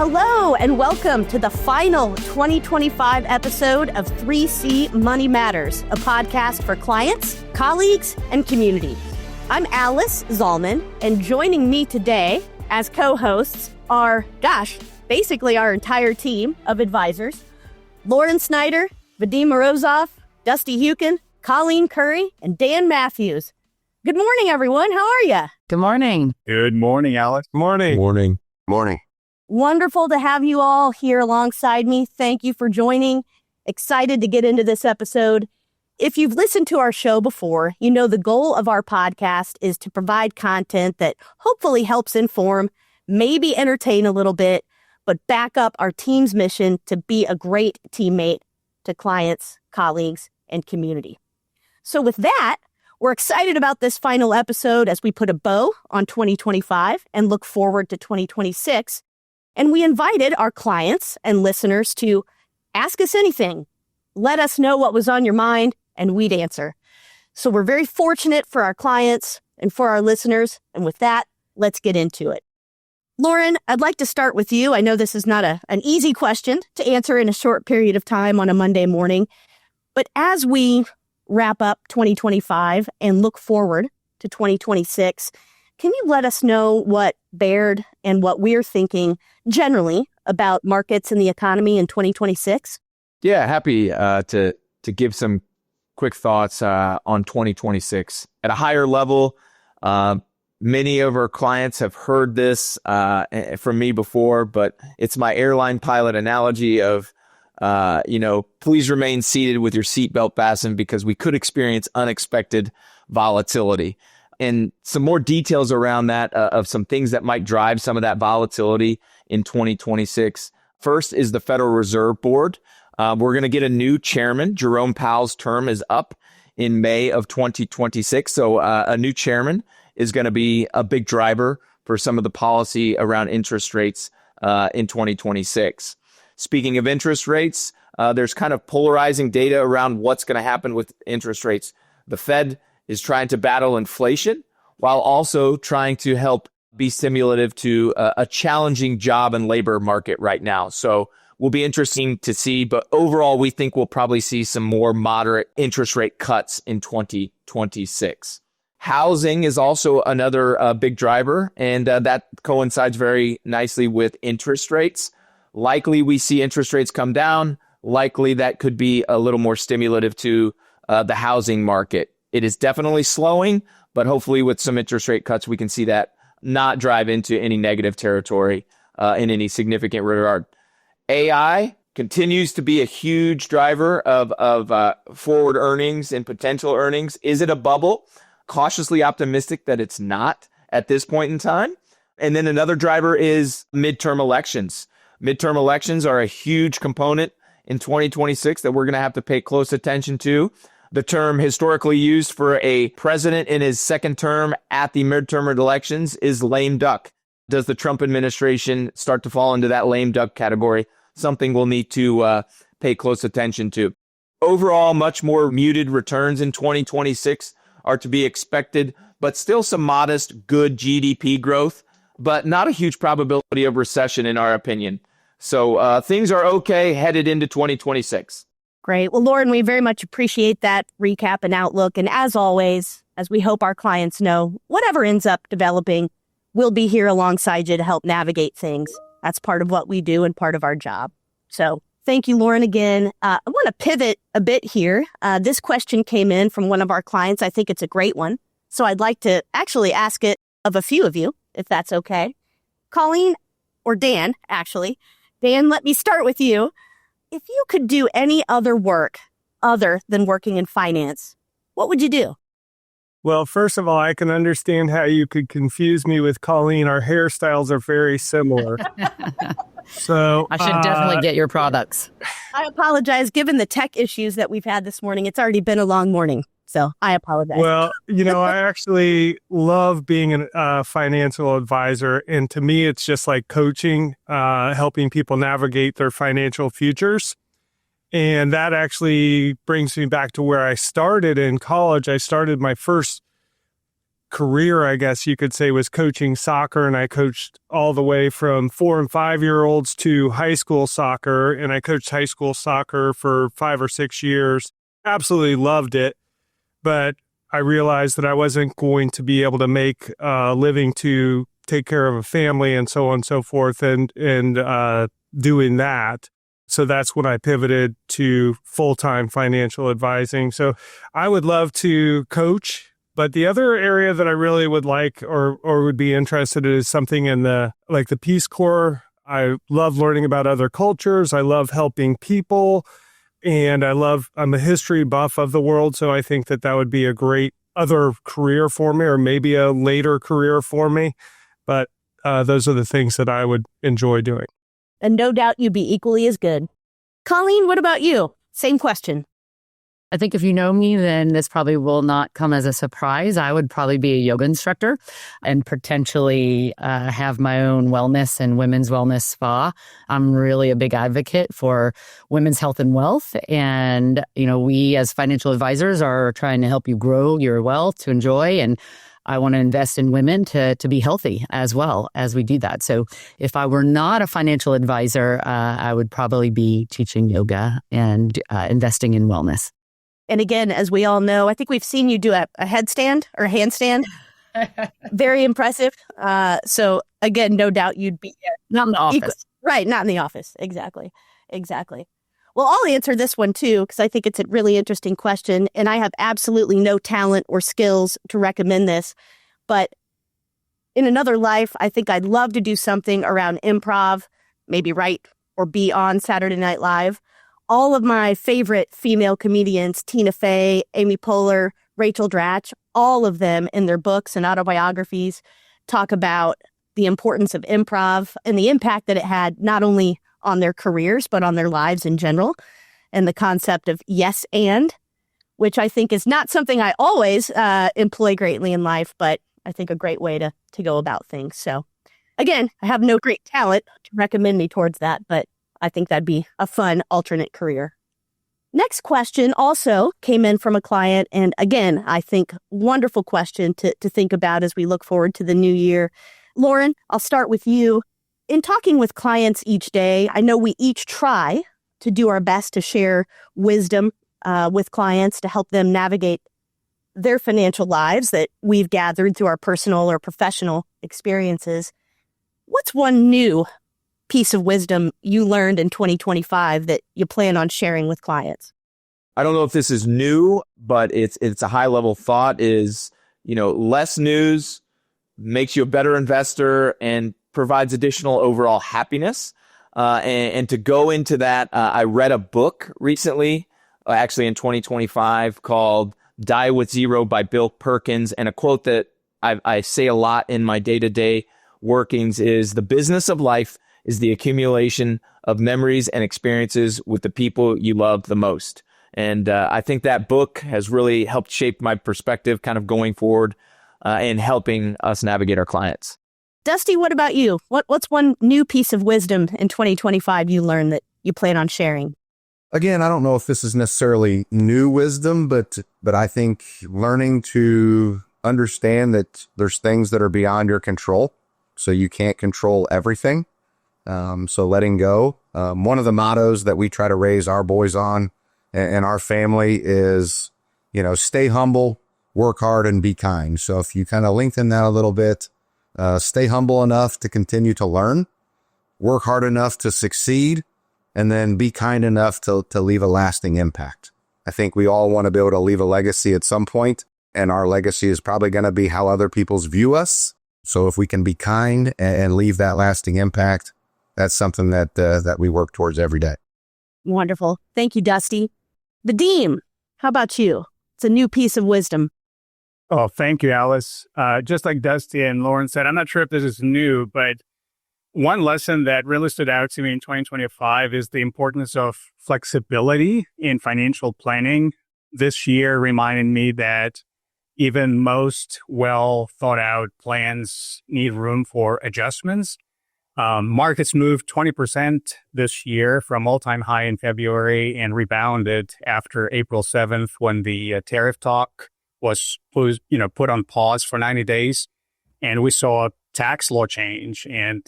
Hello and welcome to the final 2025 episode of 3C Money Matters, a podcast for clients, colleagues, and community. I'm Alice Zalman, and joining me today as co-hosts are, basically our entire team of advisors, Lauren Snyder, Vadim Morozov, Dusty Hukin, Colleen Curry, and Dan Matthews. Good morning, everyone. How are you? Good morning. Good morning, Alex. Morning. Morning. Morning. Wonderful to have you all here alongside me. Thank you for joining. Excited to get into this episode. If you've listened to our show before, you know the goal of our podcast is to provide content that hopefully helps inform, maybe entertain a little bit, but back up our team's mission to be a great teammate to clients, colleagues, and community. So with that, we're excited about this final episode as we put a bow on 2025 and look forward to 2026. And we invited our clients and listeners to ask us anything. Let us know what was on your mind, and we'd answer. So we're very fortunate for our clients and for our listeners. And with that, let's get into it. Lauren, I'd like to start with you. I know this is not an easy question to answer in a short period of time on a Monday morning. But as we wrap up 2025 and look forward to 2026, can you let us know what Baird and what we're thinking generally about markets and the economy in 2026? Yeah, happy to give some quick thoughts on 2026. At a higher level, many of our clients have heard this from me before, but it's my airline pilot analogy of, please remain seated with your seatbelt fastened because we could experience unexpected volatility. And some more details around that of some things that might drive some of that volatility in 2026. First is the Federal Reserve Board. We're going to get a new chairman. Jerome Powell's term is up in May of 2026. So a new chairman is going to be a big driver for some of the policy around interest rates in 2026. Speaking of interest rates, there's kind of polarizing data around what's going to happen with interest rates. The Fed is trying to battle inflation while also trying to help be stimulative to a challenging job and labor market right now. So will be interesting to see, but overall, we think we'll probably see some more moderate interest rate cuts in 2026. Housing is also another big driver, and that coincides very nicely with interest rates. Likely we see interest rates come down. Likely that could be a little more stimulative to the housing market. It is definitely slowing, but hopefully with some interest rate cuts, we can see that not drive into any negative territory in any significant regard. AI continues to be a huge driver of forward earnings and potential earnings. Is it a bubble? Cautiously optimistic that it's not at this point in time. And then another driver is midterm elections. Midterm elections are a huge component in 2026 that we're going to have to pay close attention to. The term historically used for a president in his second term at the midterm elections is lame duck. Does the Trump administration start to fall into that lame duck category? Something we'll need to pay close attention to. Overall, much more muted returns in 2026 are to be expected, but still some modest, good GDP growth, but not a huge probability of recession in our opinion. So things are okay headed into 2026. Great. Well, Lauren, we very much appreciate that recap and outlook. And as always, as we hope our clients know, whatever ends up developing, we'll be here alongside you to help navigate things. That's part of what we do and part of our job. So thank you, Lauren, again. I want to pivot a bit here. This question came in from one of our clients. I think it's a great one. So I'd like to actually ask it of a few of you, if that's okay. Colleen or Dan, actually. Dan, let me start with you. If you could do any other work other than working in finance, what would you do? Well, first of all, I can understand how you could confuse me with Colleen. Our hairstyles are very similar. So I should definitely get your products. I apologize. Given the tech issues that we've had this morning, it's already been a long morning. So I apologize. Well, I actually love being a financial advisor. And to me, it's just like coaching, helping people navigate their financial futures. And that actually brings me back to where I started in college. I started my first career, I guess you could say, was coaching soccer. And I coached all the way from 4 and 5-year-olds to high school soccer. And I coached high school soccer for 5 or 6 years. Absolutely loved it. But I realized that I wasn't going to be able to make a living to take care of a family and so on and so forth and doing that. So that's when I pivoted to full-time financial advising. So I would love to coach. But the other area that I really would like or would be interested in is something in the Peace Corps. I love learning about other cultures. I love helping people. And I'm a history buff of the world. So I think that would be a great other career for me, or maybe a later career for me. But those are the things that I would enjoy doing. And no doubt you'd be equally as good. Colleen, what about you? Same question. I think if you know me, then this probably will not come as a surprise. I would probably be a yoga instructor and potentially have my own wellness and women's wellness spa. I'm really a big advocate for women's health and wealth. And, we as financial advisors are trying to help you grow your wealth to enjoy. And I want to invest in women to be healthy as well as we do that. So if I were not a financial advisor, I would probably be teaching yoga and investing in wellness. And again, as we all know, I think we've seen you do a headstand or a handstand. Very impressive. So again, no doubt you'd be not in the office. Right, not in the office. Exactly. Well, I'll answer this one too, because I think it's a really interesting question. And I have absolutely no talent or skills to recommend this. But in another life, I think I'd love to do something around improv, maybe write or be on Saturday Night Live. All of my favorite female comedians, Tina Fey, Amy Poehler, Rachel Dratch, all of them in their books and autobiographies talk about the importance of improv and the impact that it had not only on their careers, but on their lives in general. And the concept of yes and, which I think is not something I always employ greatly in life, but I think a great way to go about things. So again, I have no great talent to recommend me towards that, but I think that'd be a fun alternate career. Next question also came in from a client. And again, I think wonderful question to think about as we look forward to the new year. Lauren, I'll start with you. In talking with clients each day, I know we each try to do our best to share wisdom with clients to help them navigate their financial lives that we've gathered through our personal or professional experiences. What's one new piece of wisdom you learned in 2025 that you plan on sharing with clients? I don't know if this is new, but it's a high level thought is, less news makes you a better investor and provides additional overall happiness. And to go into that, I read a book recently, actually in 2025 called Die with Zero by Bill Perkins. And a quote that I say a lot in my day-to-day workings is the business of life is the accumulation of memories and experiences with the people you love the most. And I think that book has really helped shape my perspective kind of going forward and helping us navigate our clients. Dusty, what about you? What's one new piece of wisdom in 2025 you learned that you plan on sharing? Again, I don't know if this is necessarily new wisdom, but I think learning to understand that there's things that are beyond your control. So you can't control everything. So letting go. One of the mottos that we try to raise our boys on and our family is, stay humble, work hard, and be kind. So if you kind of lengthen that a little bit, stay humble enough to continue to learn, work hard enough to succeed, and then be kind enough to leave a lasting impact. I think we all want to be able to leave a legacy at some point, and our legacy is probably going to be how other people's view us. So if we can be kind and leave that lasting impact, that's something that we work towards every day. Wonderful. Thank you, Dusty. Vadim, how about you? It's a new piece of wisdom. Oh, thank you, Alice. Just like Dusty and Lauren said, I'm not sure if this is new, but one lesson that really stood out to me in 2025 is the importance of flexibility in financial planning. This year reminded me that even most well thought out plans need room for adjustments. Markets moved 20% this year from all-time high in February and rebounded after April 7th when the tariff talk was put on pause for 90 days. And we saw a tax law change, and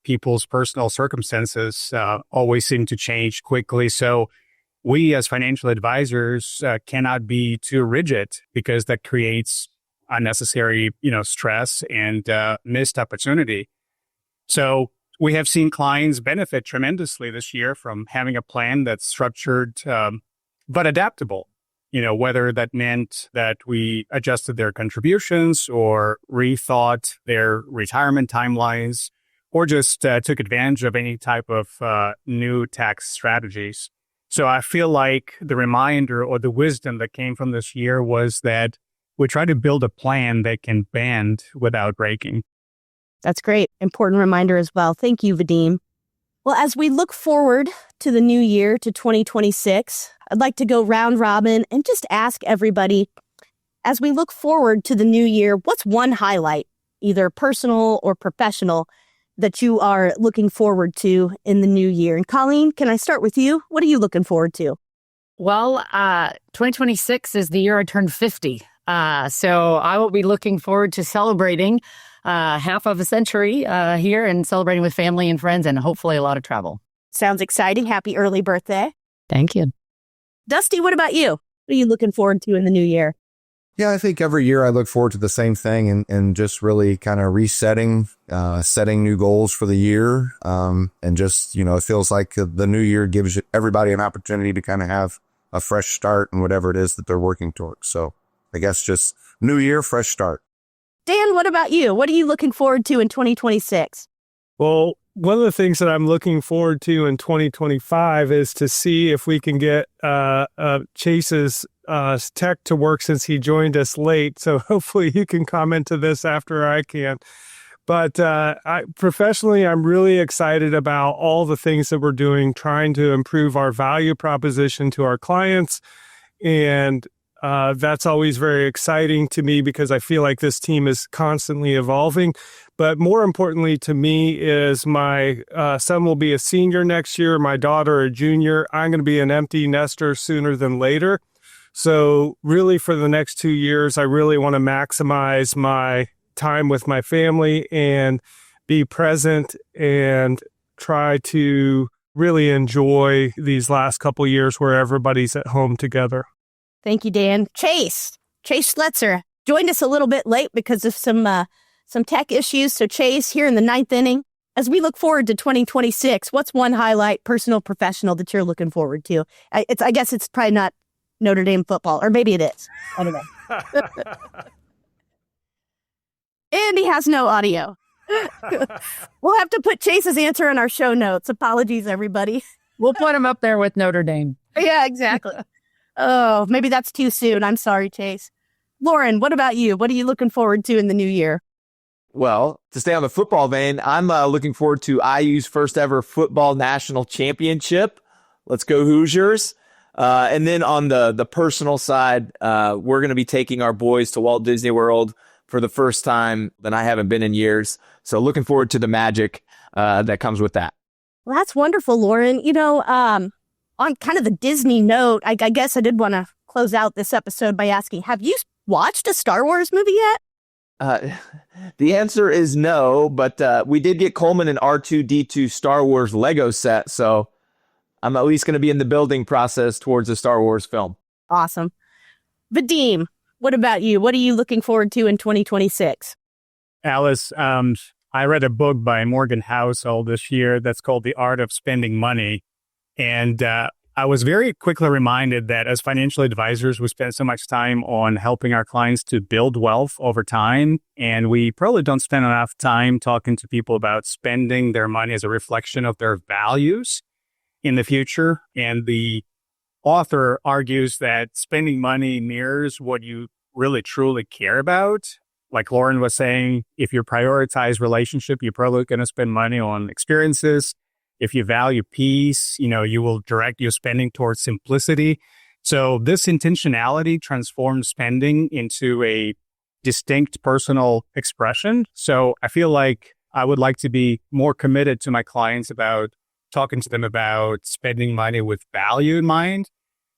people's personal circumstances always seem to change quickly. So we as financial advisors cannot be too rigid, because that creates unnecessary, stress and missed opportunity. So we have seen clients benefit tremendously this year from having a plan that's structured but adaptable. Whether that meant that we adjusted their contributions or rethought their retirement timelines, or just took advantage of any type of new tax strategies. So I feel like the reminder or the wisdom that came from this year was that we try to build a plan that can bend without breaking. That's great. Important reminder as well. Thank you, Vadim. Well, as we look forward to the new year, to 2026, I'd like to go round robin and just ask everybody, as we look forward to the new year, what's one highlight, either personal or professional, that you are looking forward to in the new year? And Colleen, can I start with you? What are you looking forward to? Well, 2026 is the year I turned 50. So I will be looking forward to celebrating half of a century here, and celebrating with family and friends, and hopefully a lot of travel. Sounds exciting. Happy early birthday. Thank you. Dusty, what about you? What are you looking forward to in the new year? Yeah, I think every year I look forward to the same thing, and just really kind of resetting, setting new goals for the year. And just, it feels like the new year gives everybody an opportunity to kind of have a fresh start in whatever it is that they're working towards. So I guess just new year, fresh start. Dan, what about you? What are you looking forward to in 2026? Well, one of the things that I'm looking forward to in 2025 is to see if we can get Chase's tech to work, since he joined us late. So hopefully you can comment to this after I can. But professionally, I'm really excited about all the things that we're doing, trying to improve our value proposition to our clients. And that's always very exciting to me, because I feel like this team is constantly evolving. But more importantly to me is my son will be a senior next year, my daughter a junior. I'm going to be an empty nester sooner than later. So really, for the next 2 years, I really want to maximize my time with my family and be present and try to really enjoy these last couple years where everybody's at home together. Thank you, Dan. Chase Schletzer joined us a little bit late because of some tech issues. So Chase, here in the 9th inning, as we look forward to 2026, what's one highlight, personal, professional, that you're looking forward to? I guess it's probably not Notre Dame football, or maybe it is. I don't know. And he has no audio. We'll have to put Chase's answer in our show notes. Apologies, everybody. We'll put him up there with Notre Dame. Yeah, exactly. Oh, maybe that's too soon. I'm sorry, Chase. Lauren, what about you? What are you looking forward to in the new year? Well, to stay on the football vein, I'm looking forward to IU's first ever football national championship. Let's go Hoosiers. And then on the personal side, we're going to be taking our boys to Walt Disney World for the first time that I haven't been in years. So looking forward to the magic that comes with that. Well, that's wonderful, Lauren. On kind of the Disney note, I guess I did want to close out this episode by asking, have you watched a Star Wars movie yet? The answer is no, but we did get Coleman an R2-D2 Star Wars Lego set, so I'm at least going to be in the building process towards a Star Wars film. Awesome. Vadim, what about you? What are you looking forward to in 2026? Alice, I read a book by Morgan Housel this year that's called The Art of Spending Money. And I was very quickly reminded that as financial advisors, we spend so much time on helping our clients to build wealth over time. And we probably don't spend enough time talking to people about spending their money as a reflection of their values in the future. And the author argues that spending money mirrors what you really truly care about. Like Lauren was saying, if you prioritize relationship, you're probably going to spend money on experiences. If you value peace, you will direct your spending towards simplicity. So this intentionality transforms spending into a distinct personal expression. So I feel like I would like to be more committed to my clients about talking to them about spending money with value in mind.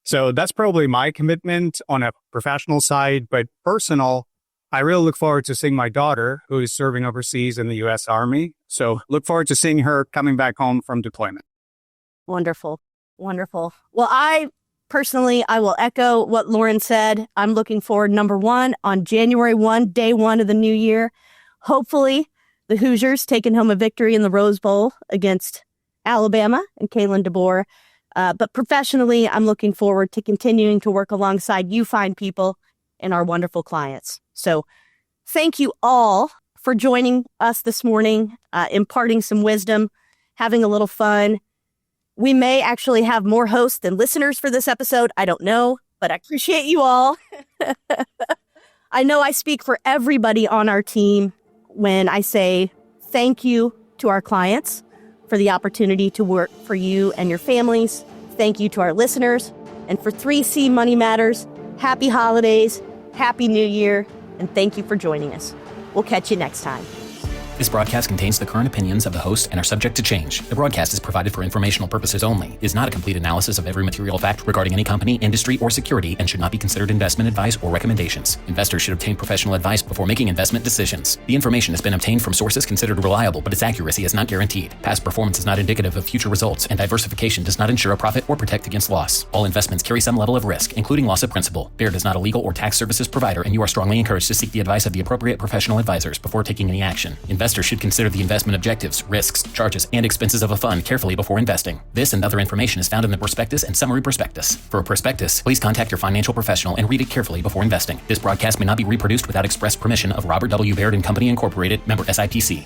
So that's probably my commitment on a professional side, but personal, I really look forward to seeing my daughter who is serving overseas in the U.S. Army. So look forward to seeing her coming back home from deployment. Wonderful. Wonderful. Well, I will echo what Lauren said. I'm looking forward, number one, on January 1, day one of the new year. Hopefully, the Hoosiers taking home a victory in the Rose Bowl against Alabama and Kalen DeBoer. But professionally, I'm looking forward to continuing to work alongside you fine people and our wonderful clients. So thank you all for joining us this morning, imparting some wisdom, having a little fun. We may actually have more hosts than listeners for this episode. I don't know, but I appreciate you all. I know I speak for everybody on our team when I say thank you to our clients for the opportunity to work for you and your families. Thank you to our listeners. And for 3C Money Matters, happy holidays, happy new year, and thank you for joining us. We'll catch you next time. This broadcast contains the current opinions of the host and are subject to change. The broadcast is provided for informational purposes only, is not a complete analysis of every material fact regarding any company, industry, or security, and should not be considered investment advice or recommendations. Investors should obtain professional advice before making investment decisions. The information has been obtained from sources considered reliable, but its accuracy is not guaranteed. Past performance is not indicative of future results, and diversification does not ensure a profit or protect against loss. All investments carry some level of risk, including loss of principal. Baird is not a legal or tax services provider, and you are strongly encouraged to seek the advice of the appropriate professional advisors before taking any action. Investors should consider the investment objectives, risks, charges, and expenses of a fund carefully before investing. This and other information is found in the prospectus and summary prospectus. For a prospectus, please contact your financial professional and read it carefully before investing. This broadcast may not be reproduced without express permission of Robert W. Baird & Company Incorporated, member SIPC.